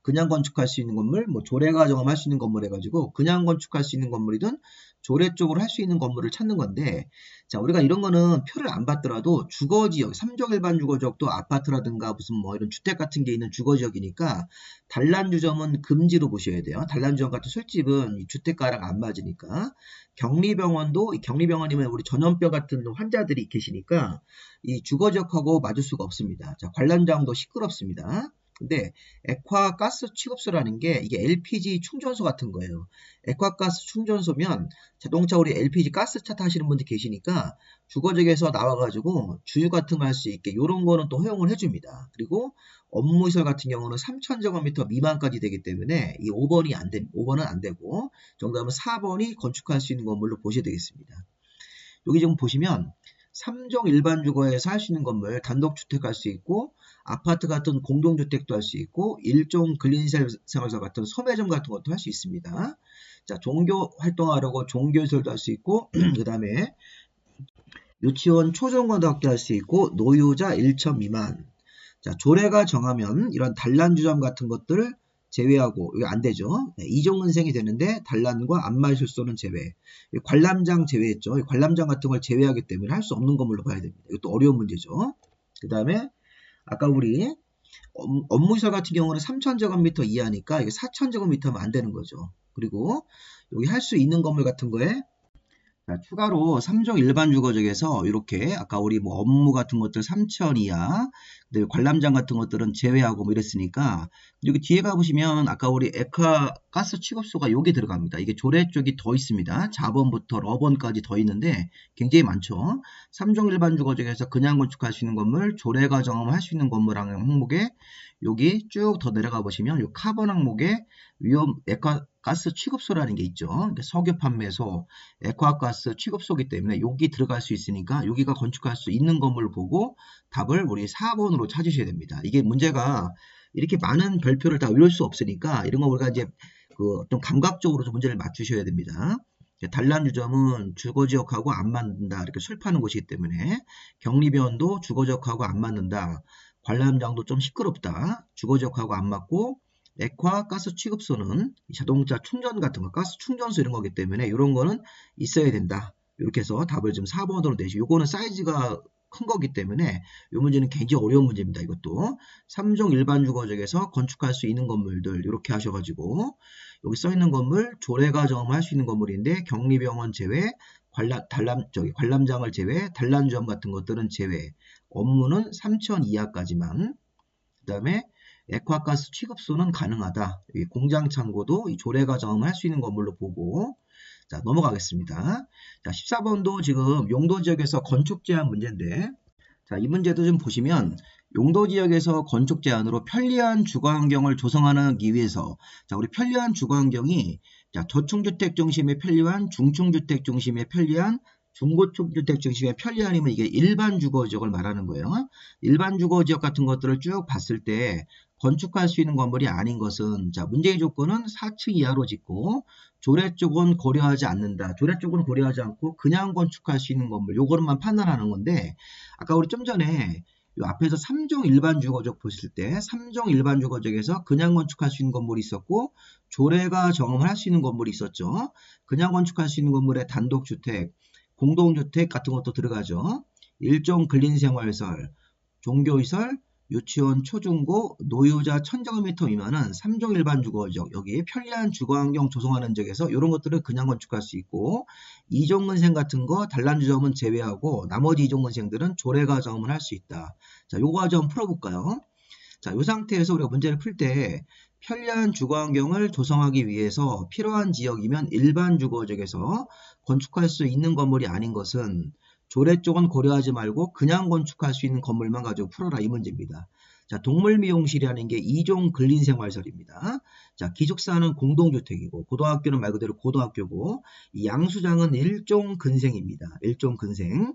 그냥 건축할 수 있는 건물, 뭐 조례가 정할 수 있는 건물 해가지고 그냥 건축할 수 있는 건물이든 조례 쪽으로 할 수 있는 건물을 찾는 건데, 자, 우리가 이런 거는 표를 안 받더라도 주거지역, 3종 일반 주거지역도 아파트라든가 무슨 뭐 이런 주택 같은 게 있는 주거지역이니까 단란주점은 금지로 보셔야 돼요. 단란주점 같은 술집은 이 주택가랑 안 맞으니까. 격리병원도, 이 격리병원이면 우리 전염병 같은 환자들이 계시니까 이 주거지역하고 맞을 수가 없습니다. 자, 관람장도 시끄럽습니다. 근데 액화가스 취급소라는 게 이게 LPG 충전소 같은 거예요. 액화가스 충전소면 자동차 우리 LPG 가스차 타시는 분들 계시니까 주거지역에서 나와가지고 주유 같은 거 할 수 있게 이런 거는 또 허용을 해줍니다. 그리고 업무시설 같은 경우는 3,000제곱미터 미만까지 되기 때문에 이 5번이 안 돼, 5번은 안 되고 정답은 4번이 건축할 수 있는 건물로 보셔야 되겠습니다. 여기 지금 보시면 3종 일반 주거에서 할 수 있는 건물, 단독주택 할 수 있고, 아파트 같은 공동주택도 할 수 있고, 일종 근린생활서 같은 소매점 같은 것도 할 수 있습니다. 자, 종교 활동하려고 종교시설도 할 수 있고, 그 다음에 유치원 초중고도 학교할 수 있고, 노유자 1천 미만. 자, 조례가 정하면 이런 단란주점 같은 것들을 제외하고, 이거 안 되죠. 이종은생이 되는데 단란과 안마실소는 제외. 관람장 제외했죠. 관람장 같은 걸 제외하기 때문에 할 수 없는 건물로 봐야 됩니다. 이것도 어려운 문제죠. 그 다음에 아까 우리 업무시설 같은 경우는 3,000제곱미터 이하니까 이게 4,000제곱미터면 안 되는 거죠. 그리고 여기 할 수 있는 건물 같은 거에 자, 추가로 3종 일반 주거지역에서 이렇게 아까 우리 뭐 업무 같은 것들 3천 이하, 관람장 같은 것들은 제외하고 뭐 이랬으니까 여기 뒤에 가보시면 아까 우리 액화 가스 취급소가 여기 들어갑니다. 이게 조례 쪽이 더 있습니다. 자본부터 러번까지 더 있는데 굉장히 많죠. 3종 일반 주거지역에서 그냥 건축할 수 있는 건물, 조례가 정하면 수 있는 건물하는 항목에 여기 쭉 더 내려가 보시면 이 카본 항목에 위험 액화 가스 취급소라는 게 있죠. 석유 판매소, 액화가스 취급소이기 때문에 여기 들어갈 수 있으니까 여기가 건축할 수 있는 건물을 보고 답을 우리 4번으로 찾으셔야 됩니다. 이게 문제가 이렇게 많은 별표를 다 외울 수 없으니까 이런 거 우리가 이제 좀 감각적으로 좀 문제를 맞추셔야 됩니다. 단란주점은 주거지역하고 안 맞는다. 이렇게 술 파는 곳이기 때문에 격리병원도 주거지역하고 안 맞는다. 관람장도 좀 시끄럽다. 주거지역하고 안 맞고 액화 가스 취급소는 자동차 충전 같은 거, 가스 충전소 이런 거기 때문에 이런 거는 있어야 된다. 이렇게 해서 답을 좀 4번으로 내시고, 요거는 사이즈가 큰 거기 때문에 이 문제는 굉장히 어려운 문제입니다. 이것도 3종 일반 주거지역에서 건축할 수 있는 건물들 이렇게 하셔가지고 여기 써 있는 건물 조례가 정할 수 있는 건물인데 격리병원 제외, 관람장을 제외, 단란주점 같은 것들은 제외, 업무는 3천 이하까지만, 그 다음에 액화가스 취급소는 가능하다. 공장 창고도 이 조례가 정할 수 있는 건물로 보고, 자, 넘어가겠습니다. 자, 14번도 지금 용도지역에서 건축 제한 문제인데, 자, 이 문제도 좀 보시면 용도지역에서 건축 제한으로 편리한 주거환경을 조성하기 위해서, 자, 우리 편리한 주거환경이 자, 저층주택 중심의 편리한, 중층주택 중심의 편리한, 중고층 주택 중심의 편리한이면 이게 일반 주거지역을 말하는 거예요. 일반 주거지역 같은 것들을 쭉 봤을 때 건축할 수 있는 건물이 아닌 것은, 자, 문제의 조건은 4층 이하로 짓고 조례 쪽은 고려하지 않는다. 조례 쪽은 고려하지 않고 그냥 건축할 수 있는 건물, 요거만 판단하는 건데, 아까 우리 좀 전에 요 앞에서 3종 일반 주거지역 보실 때 3종 일반 주거지역에서 그냥 건축할 수 있는 건물이 있었고 조례가 정할 수 있는 건물이 있었죠. 그냥 건축할 수 있는 건물에 단독주택, 공동주택 같은 것도 들어가죠. 일종 근린생활시설, 종교시설, 유치원, 초중고, 노유자 1000제곱미터 미만은 3종 일반 주거지역, 여기 편리한 주거환경 조성하는 지역에서 이런 것들을 그냥 건축할 수 있고, 이종근생 같은 거 단란주점은 제외하고 나머지 이종근생들은 조례가 정을 할 수 있다. 자, 요거 좀 풀어볼까요? 자, 이 상태에서 우리가 문제를 풀 때 편리한 주거환경을 조성하기 위해서 필요한 지역이면 일반 주거지역에서 건축할 수 있는 건물이 아닌 것은 조례 쪽은 고려하지 말고 그냥 건축할 수 있는 건물만 가지고 풀어라 이 문제입니다. 자, 동물미용실이라는 게 2종 근린생활설입니다. 자, 기숙사는 공동주택이고 고등학교는 말 그대로 고등학교고 이 양수장은 일종 근생입니다. 일종 근생.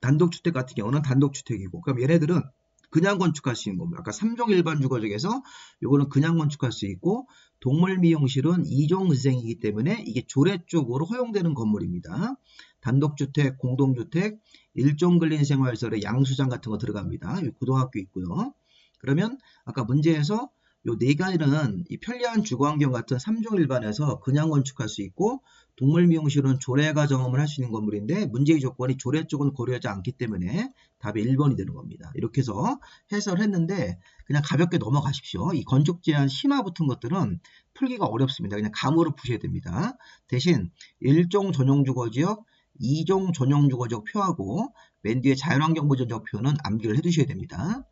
단독주택 같은 경우는 단독주택이고 그럼 얘네들은 그냥 건축할 수 있는 겁니다. 아까 3종 일반 주거지역에서 요거는 그냥 건축할 수 있고 동물미용실은 2종 근생이기 때문에 이게 조례 쪽으로 허용되는 건물입니다. 단독주택, 공동주택, 일종 근린생활설에 양수장 같은 거 들어갑니다. 여기 고등학교 있고요. 그러면 아까 문제에서 요 네 가지는 이 편리한 주거환경 같은 3종 일반에서 그냥 건축할 수 있고 동물미용실은 조례가 정음을 할 수 있는 건물인데 문제의 조건이 조례 쪽은 고려하지 않기 때문에 답이 1번이 되는 겁니다. 이렇게 해서 해설을 했는데 그냥 가볍게 넘어가십시오. 이 건축 제한 심화 붙은 것들은 풀기가 어렵습니다. 그냥 감으로 푸셔야 됩니다. 대신 1종 전용주거지역, 2종 전용주거지역 표하고 맨 뒤에 자연환경보전적 표는 암기를 해두셔야 됩니다.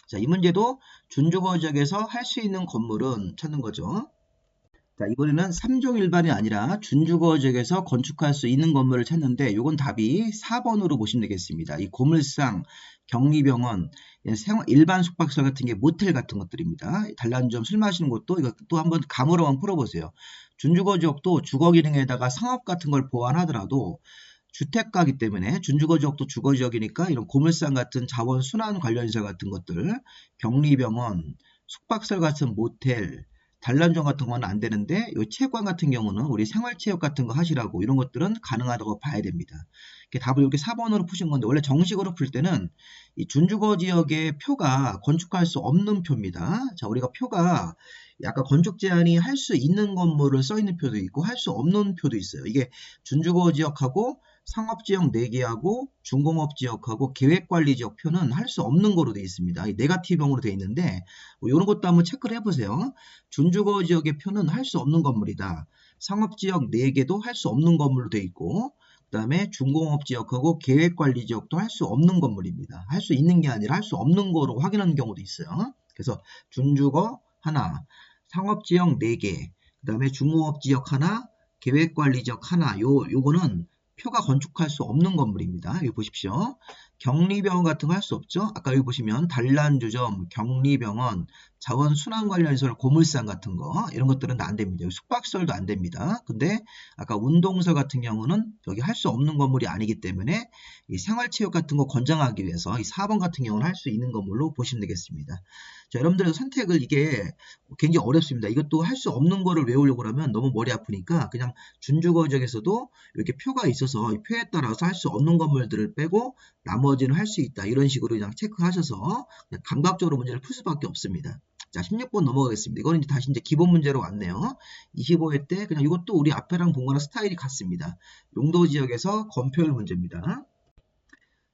자, 이 문제도 준주거지역에서 할 수 있는 건물은 찾는 거죠. 자, 이번에는 3종 일반이 아니라 준주거지역에서 건축할 수 있는 건물을 찾는데 이건 답이 4번으로 보시면 되겠습니다. 이 고물상, 격리병원, 일반 숙박시설 같은 게 모텔 같은 것들입니다. 단란주점 술 마시는 곳도 이것도 한번 감으로만 풀어보세요. 준주거지역도 주거기능에다가 상업 같은 걸 보완하더라도 주택가기 때문에 준주거지역도 주거지역이니까 이런 고물상 같은 자원순환 관련시설 같은 것들, 격리병원, 숙박시설 같은 모텔, 단란주점 같은 건 안 되는데 이 체육관 같은 경우는 우리 생활체육 같은 거 하시라고 이런 것들은 가능하다고 봐야 됩니다. 답을 이렇게 4번으로 푸신 건데 원래 정식으로 풀 때는 이 준주거지역의 표가 건축할 수 없는 표입니다. 자, 우리가 표가 약간 건축 제한이 할 수 있는 건물을 써 있는 표도 있고 할 수 없는 표도 있어요. 이게 준주거지역하고 상업지역 4개하고 중공업지역하고 계획관리지역 표는 할 수 없는 거로 되어 있습니다. 네가티브형으로 되어 있는데 이런 것도 한번 체크를 해보세요. 준주거지역의 표는 할 수 없는 건물이다. 상업지역 4개도 할 수 없는 건물로 되어 있고 그 다음에 중공업지역하고 계획관리지역도 할 수 없는 건물입니다. 할 수 있는 게 아니라 할 수 없는 거로 확인하는 경우도 있어요. 그래서 준주거 하나, 상업지역 4개, 그 다음에 중공업지역 하나, 계획관리지역 하나 요거는 표가 건축할 수 없는 건물입니다. 여기 보십시오. 격리병원 같은 거 할 수 없죠. 아까 여기 보시면 단란주점, 격리병원, 자원순환 관련시설, 고물상 같은 거 이런 것들은 안 됩니다. 숙박시설도 안 됩니다. 근데 아까 운동시설 같은 경우는 여기 할 수 없는 건물이 아니기 때문에 이 생활체육 같은 거 권장하기 위해서 이 4번 같은 경우는 할 수 있는 건물로 보시면 되겠습니다. 자, 여러분들의 선택을 이게 굉장히 어렵습니다. 이것도 할 수 없는 거를 외우려고 하면 너무 머리 아프니까 그냥 준주거지역에서도 이렇게 표가 있어서 이 표에 따라서 할 수 없는 건물들을 빼고 나머지는 할 수 있다. 이런 식으로 그냥 체크하셔서 그냥 감각적으로 문제를 풀 수밖에 없습니다. 자, 16번 넘어가겠습니다. 이거는 이제 다시 기본 문제로 왔네요. 25회 때 그냥 이것도 우리 앞에랑 본 거랑 스타일이 같습니다. 용도 지역에서 건폐율 문제입니다.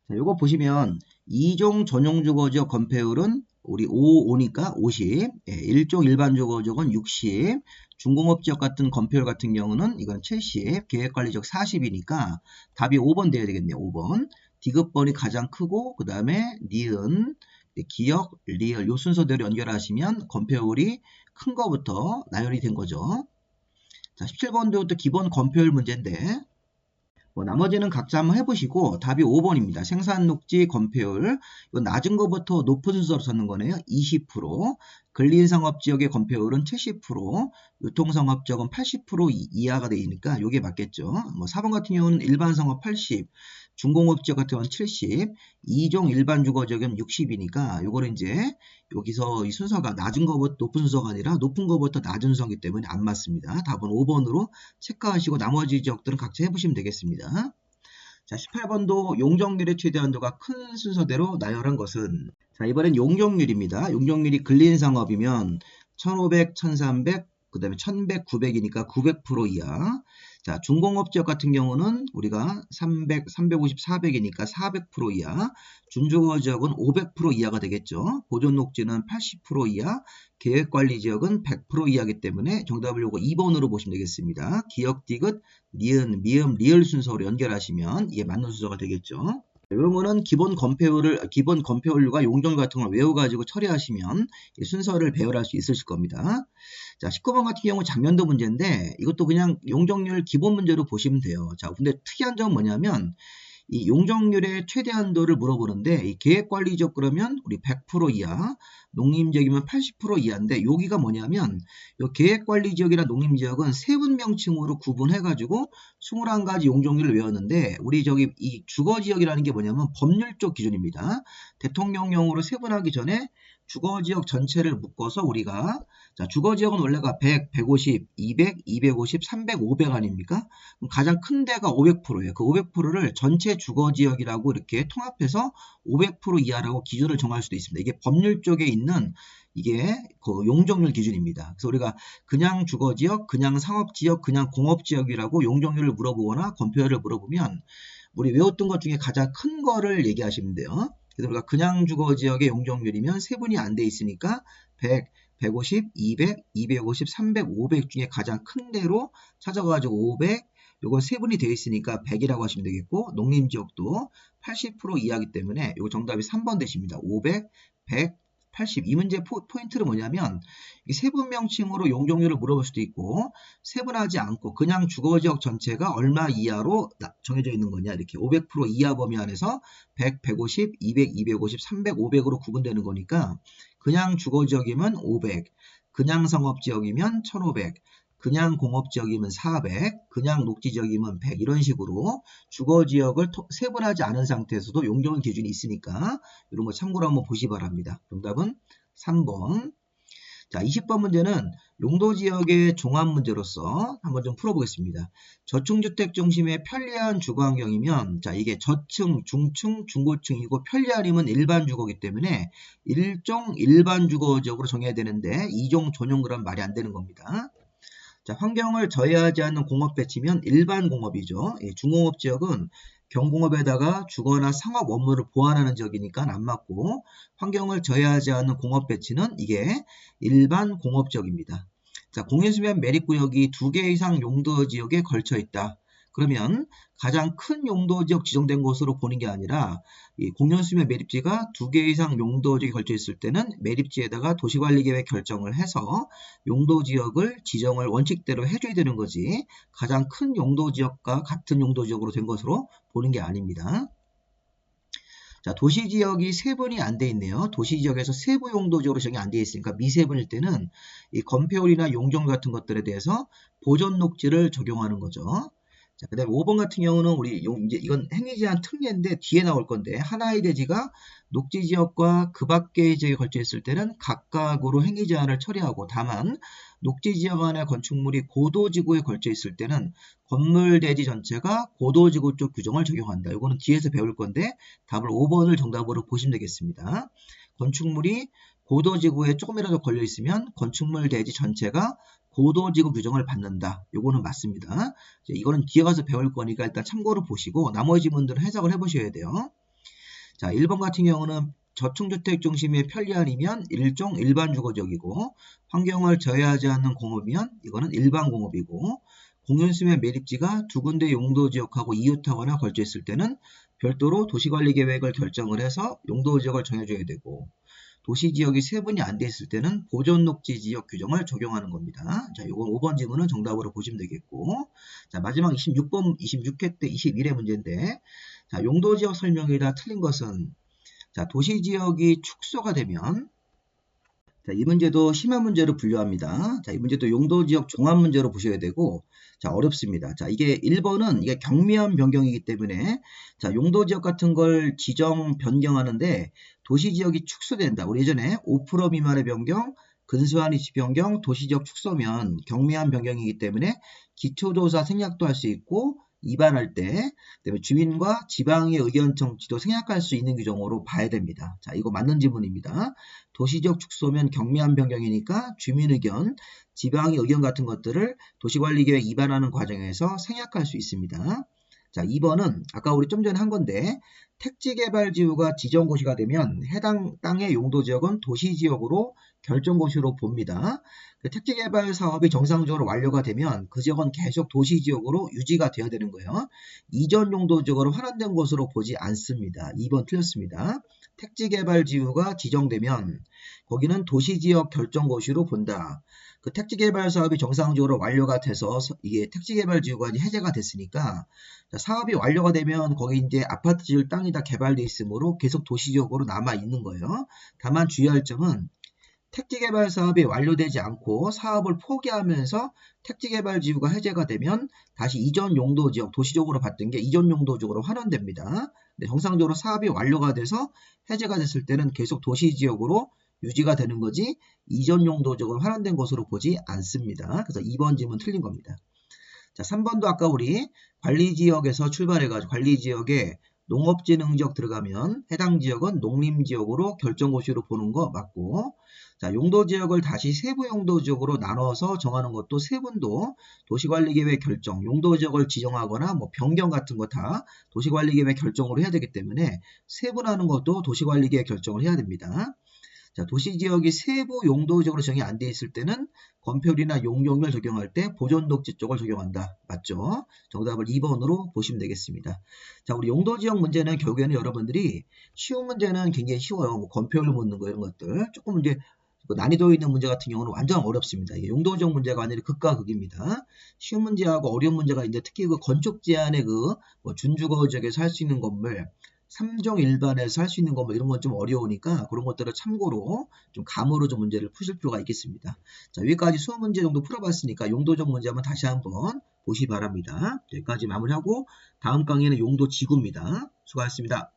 자, 요거 보시면 2종 전용주거지역 건폐율은 우리 5니까 50, 1종 일반주거지역은 60, 중공업지역 같은 건폐율 같은 경우는 이건 70, 계획관리지역 40이니까 답이 5번 돼야 되겠네요. 5번. 디귿번이 가장 크고 그 다음에 니은, 기역, 리을 요 순서대로 연결하시면 건폐율이 큰 거부터 나열이 된 거죠. 자, 17번도 또 기본 건폐율 문제인데 나머지는 각자 한번 해보시고 답이 5번입니다. 생산녹지 건폐율 이건 낮은 것부터 높은 순서로 찾는 거네요. 20%, 근린상업지역의 건폐율은 70%, 유통상업지역은 80% 이하가 되니까 이게 맞겠죠. 4번 같은 경우는 일반상업 80, 중공업지역 같은 경우는 70, 2종 일반주거지역은 60이니까 요거는 이제 여기서 이 순서가 낮은 거부터 높은 순서가 아니라 높은 거부터 낮은 순서이기 때문에 안 맞습니다. 답은 5번으로 체크하시고 나머지 지역들은 각자 해보시면 되겠습니다. 자, 18번도 용적률의 최대한도가 큰 순서대로 나열한 것은 자, 이번엔 용적률입니다. 용적률이 근린상업이면 1500, 1300, 그 다음에 1100, 900이니까 900% 이하. 자, 중공업지역 같은 경우는 우리가 300, 350, 400이니까 400% 이하. 준주거지역은 500% 이하가 되겠죠. 보존녹지는 80% 이하. 계획관리지역은 100% 이하이기 때문에 정답을 요거 2번으로 보시면 되겠습니다. 기역, 디귿, 니은, 미음, 리을 순서로 연결하시면 이게 맞는 순서가 되겠죠. 이런 거는 기본 건폐율과 용적률 같은 걸 외워가지고 처리하시면 순서를 배열할 수 있으실 겁니다. 자, 19번 같은 경우 장면도 문제인데 이것도 그냥 용적률 기본 문제로 보시면 돼요. 자, 근데 특이한 점은 뭐냐면 이 용적률의 최대한도를 물어보는데 이 계획관리지역 그러면 우리 100% 이하, 농림지역이면 80% 이하인데 여기가 뭐냐면 이 계획관리지역이나 농림지역은 세분명칭으로 구분해가지고 21가지 용적률을 외웠는데 우리 저기 이 주거지역이라는 게 뭐냐면 법률적 기준입니다. 대통령령으로 세분하기 전에 주거지역 전체를 묶어서 우리가 자, 주거지역은 원래가 100, 150, 200, 250, 300, 500 아닙니까? 그럼 가장 큰 데가 500%예요. 그 500%를 전체 주거지역이라고 이렇게 통합해서 500% 이하라고 기준을 정할 수도 있습니다. 이게 법률 쪽에 있는 이게 그 용적률 기준입니다. 그래서 우리가 그냥 주거지역, 그냥 상업지역, 그냥 공업지역이라고 용적률을 물어보거나 건폐율을 물어보면 우리 외웠던 것 중에 가장 큰 거를 얘기하시면 돼요. 그래서 우리가 그냥 주거지역의 용적률이면 세분이 안 돼 있으니까 100, 150, 200, 250, 300, 500 중에 가장 큰 데로 찾아가지고 500, 요건 세분이 되어 있으니까 100이라고 하시면 되겠고 농림지역도 80% 이하이기 때문에 요거 정답이 3번 되십니다. 500, 100, 80. 이 문제 포인트는 뭐냐면 세분 명칭으로 용적률을 물어볼 수도 있고 세분하지 않고 그냥 주거지역 전체가 얼마 이하로 정해져 있는 거냐 이렇게 500% 이하 범위 안에서 100, 150, 200, 250, 300, 500으로 구분되는 거니까 그냥 주거지역이면 500, 그냥 상업지역이면 1500, 그냥 공업지역이면 400, 그냥 녹지지역이면 100 이런 식으로 주거지역을 세분하지 않은 상태에서도 용적률 기준이 있으니까 이런 거 참고로 한번 보시기 바랍니다. 정답은 3번. 자, 20번 문제는 용도지역의 종합문제로서 한번 좀 풀어보겠습니다. 저층주택 중심의 편리한 주거환경이면 자 이게 저층, 중층, 중고층이고 편리한이면 일반 주거이기 때문에 일종 일반 주거지역으로 정해야 되는데 이종 전용 그런 말이 안 되는 겁니다. 자, 환경을 저해하지 않는 공업 배치면 일반 공업이죠. 중공업 지역은 경공업에다가 주거나 상업 업무를 보완하는 지역이니까 안 맞고 환경을 저해하지 않는 공업 배치는 이게 일반 공업 지역입니다. 자, 공유수면 매립구역이 2개 이상 용도 지역에 걸쳐 있다. 그러면 가장 큰 용도 지역 지정된 곳으로 보는 게 아니라 이 공유수면 매립지가 2개 이상 용도 지역에 걸쳐 있을 때는 매립지에다가 도시관리계획 결정을 해서 용도 지역을 지정을 원칙대로 해줘야 되는 거지 가장 큰 용도 지역과 같은 용도 지역으로 된 것으로 보는 게 아닙니다. 자, 도시지역이 세분이 안 돼 있네요. 도시지역에서 세부 용도지역으로 정이 안 돼 있으니까 미세분일 때는 이 건폐율이나 용적률 같은 것들에 대해서 보존 녹지를 적용하는 거죠. 자, 그 다음에 5번 같은 경우는 우리 이제 이건 행위제한 특례인데 뒤에 나올 건데 하나의 대지가 녹지지역과 그 밖의 지역에 걸쳐 있을 때는 각각으로 행위제한을 처리하고 다만 녹지지역 안에 건축물이 고도지구에 걸쳐 있을 때는 건물 대지 전체가 고도지구 쪽 규정을 적용한다. 이거는 뒤에서 배울 건데 답을 5번을 정답으로 보시면 되겠습니다. 건축물이 고도지구에 조금이라도 걸려 있으면 건축물 대지 전체가 고도지구 규정을 받는다. 요거는 맞습니다. 이거는 뒤에 가서 배울 거니까 일단 참고로 보시고 나머지 분들은 해석을 해보셔야 돼요. 자, 1번 같은 경우는 저층주택 중심의 편리한이면 일종 일반 주거지역이고 환경을 저해하지 않는 공업이면 이거는 일반 공업이고 공연수의 매립지가 두 군데 용도지역하고 이웃하거나 걸쳐 있을 때는 별도로 도시관리계획을 결정을 해서 용도지역을 정해줘야 되고 도시지역이 세분이 안 돼 있을 때는 보존녹지지역 규정을 적용하는 겁니다. 자, 이건 5번 질문은 정답으로 보시면 되겠고 자, 마지막 26회 때 21회 문제인데 자, 용도지역 설명에다 틀린 것은 자, 도시지역이 축소가 되면 자, 이 문제도 심한 문제로 분류합니다. 자, 이 문제도 용도지역 종합 문제로 보셔야 되고 자, 어렵습니다. 자, 이게 1번은 이게 경미한 변경이기 때문에 자, 용도지역 같은 걸 지정 변경하는데 도시지역이 축소된다. 우리 예전에 5% 미만의 변경, 근소한 위치 변경, 도시지역 축소면 경미한 변경이기 때문에 기초조사 생략도 할 수 있고 입안할 때 그다음에 주민과 지방의 의견 청취도 생략할 수 있는 규정으로 봐야 됩니다. 자, 이거 맞는 지문입니다. 도시지역 축소면 경미한 변경이니까 주민 의견, 지방의 의견 같은 것들을 도시관리계획 입안하는 과정에서 생략할 수 있습니다. 자, 2번은 아까 우리 좀 전에 한 건데 택지개발지구가 지정고시가 되면 해당 땅의 용도지역은 도시지역으로 결정고시로 봅니다. 택지개발 사업이 정상적으로 완료가 되면 그 지역은 계속 도시지역으로 유지가 되어야 되는 거예요. 이전 용도지역으로 환원된 곳으로 보지 않습니다. 2번 틀렸습니다. 택지개발지구가 지정되면 거기는 도시지역 결정고시로 본다. 그 택지개발 사업이 정상적으로 완료가 돼서 이게 택지개발지구가 이제 해제가 됐으니까 사업이 완료가 되면 거기 이제 아파트 지을 땅이 다 개발돼 있으므로 계속 도시지역으로 남아 있는 거예요. 다만 주의할 점은 택지개발 사업이 완료되지 않고 사업을 포기하면서 택지개발지구가 해제가 되면 다시 이전 용도지역, 도시적으로 봤던 게 이전 용도지역으로 환원됩니다. 정상적으로 사업이 완료가 돼서 해제가 됐을 때는 계속 도시지역으로 유지가 되는 거지 이전 용도지역으로 환원된 것으로 보지 않습니다. 그래서 2번 질문 틀린 겁니다. 자, 3번도 아까 우리 관리지역에서 출발해가지고 관리지역에 농업진흥지역 들어가면 해당 지역은 농림지역으로 결정고시로 보는 거 맞고, 자, 용도지역을 다시 세부 용도지역으로 나눠서 정하는 것도 세분도 도시관리계획 결정, 용도지역을 지정하거나 뭐 변경 같은 거 다 도시관리계획 결정으로 해야 되기 때문에 세분하는 것도 도시관리계획 결정을 해야 됩니다. 자, 도시지역이 세부 용도지역으로 정이 안 돼 있을 때는 건폐율이나 용적률 적용할 때 보존독지 쪽을 적용한다. 맞죠? 정답을 2번으로 보시면 되겠습니다. 자, 우리 용도지역 문제는 결국에는 여러분들이 쉬운 문제는 굉장히 쉬워요. 뭐 건폐율 묻는 거 이런 것들. 조금 이제 난이도 있는 문제 같은 경우는 완전 어렵습니다. 이게 용도지역 문제가 아니라 극과 극입니다. 쉬운 문제하고 어려운 문제가 있는데 특히 그 건축 제한의 뭐 준주거 지역에서 할 수 있는 건물 3종 일반에서 할 수 있는 거 뭐 이런 건 좀 어려우니까 그런 것들을 참고로 좀 감으로 좀 문제를 푸실 필요가 있겠습니다. 자, 여기까지 수업 문제 정도 풀어봤으니까 용도적 문제 한번 다시 한번 보시기 바랍니다. 여기까지 마무리하고 다음 강의는 용도 지구입니다. 수고하셨습니다.